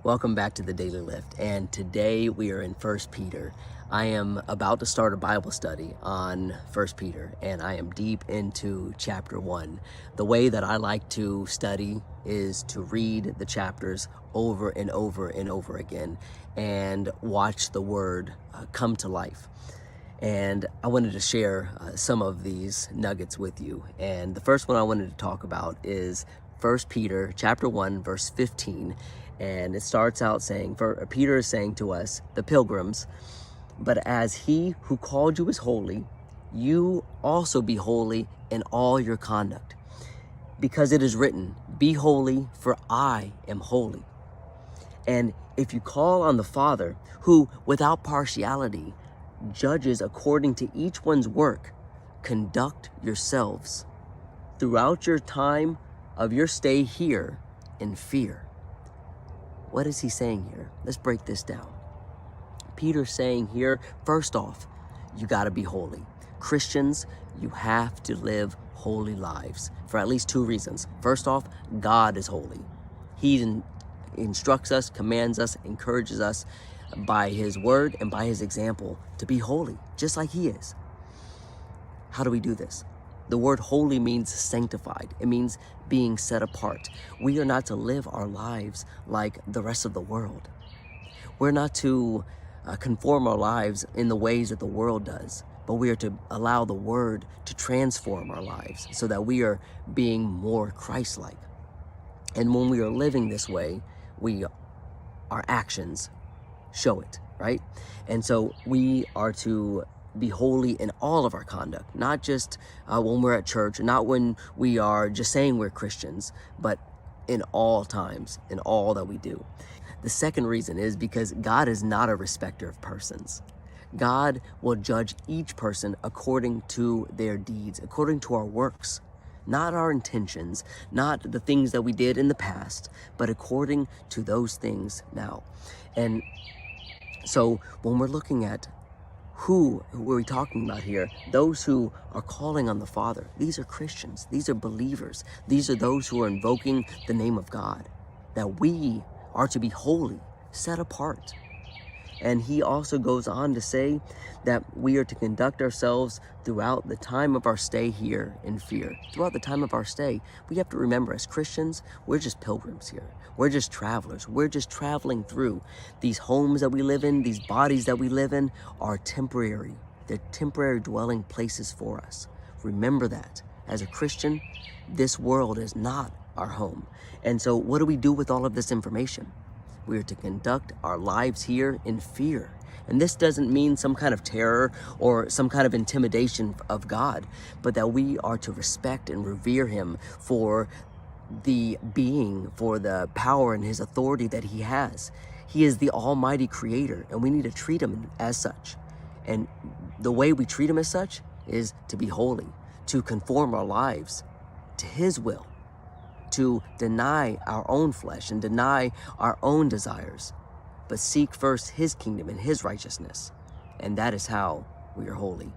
Welcome back to the Daily Lift, and today we are in 1 Peter. I am about to start a Bible study on 1 Peter, and I am deep into chapter 1. The way that I like to study is to read the chapters over and over and over again and watch the word come to life. And I wanted to share some of these nuggets with you. And the first one I wanted to talk about is 1 Peter chapter 1, verse 15. And it starts out saying, Peter is saying to us, the pilgrims, "But as he who called you is holy, you also be holy in all your conduct. Because it is written, 'Be holy, for I am holy.' And if you call on the Father, who without partiality judges according to each one's work, conduct yourselves throughout your time of your stay here in fear." What is he saying here? Let's break this down. Peter's saying here, first off, you got to be holy. Christians, you have to live holy lives for at least two reasons. First off, God is holy. He instructs us, commands us, encourages us by his word and by his example to be holy, just like he is. How do we do this? The word holy means sanctified. It means being set apart. We are not to live our lives like the rest of the world. We're not to conform our lives in the ways that the world does, but we are to allow the word to transform our lives so that we are being more Christ-like. And when we are living this way, our actions show it, right? And so we are to be holy in all of our conduct, not just when we're at church, not when we are just saying we're Christians, but in all times, in all that we do. The second reason is because God is not a respecter of persons. God will judge each person according to their deeds, according to our works, not our intentions, not the things that we did in the past, but according to those things now. And so when we're looking at who are we talking about here? Those who are calling on the Father. These are Christians. These are believers. These are those who are invoking the name of God. That we are to be holy, set apart. And he also goes on to say that we are to conduct ourselves throughout the time of our stay here in fear. Throughout the time of our stay, we have to remember, as Christians, we're just pilgrims here. We're just travelers. We're just traveling through. These homes that we live in, these bodies that we live in are temporary. They're temporary dwelling places for us. Remember that. As a Christian, this world is not our home. And so what do we do with all of this information? We are to conduct our lives here in fear. And this doesn't mean some kind of terror or some kind of intimidation of God, but that we are to respect and revere him for the being, for the power and his authority that he has. He is the almighty creator, and we need to treat him as such. And the way we treat him as such is to be holy, to conform our lives to his will, to deny our own flesh and deny our own desires, but seek first his kingdom and his righteousness. And that is how we are holy.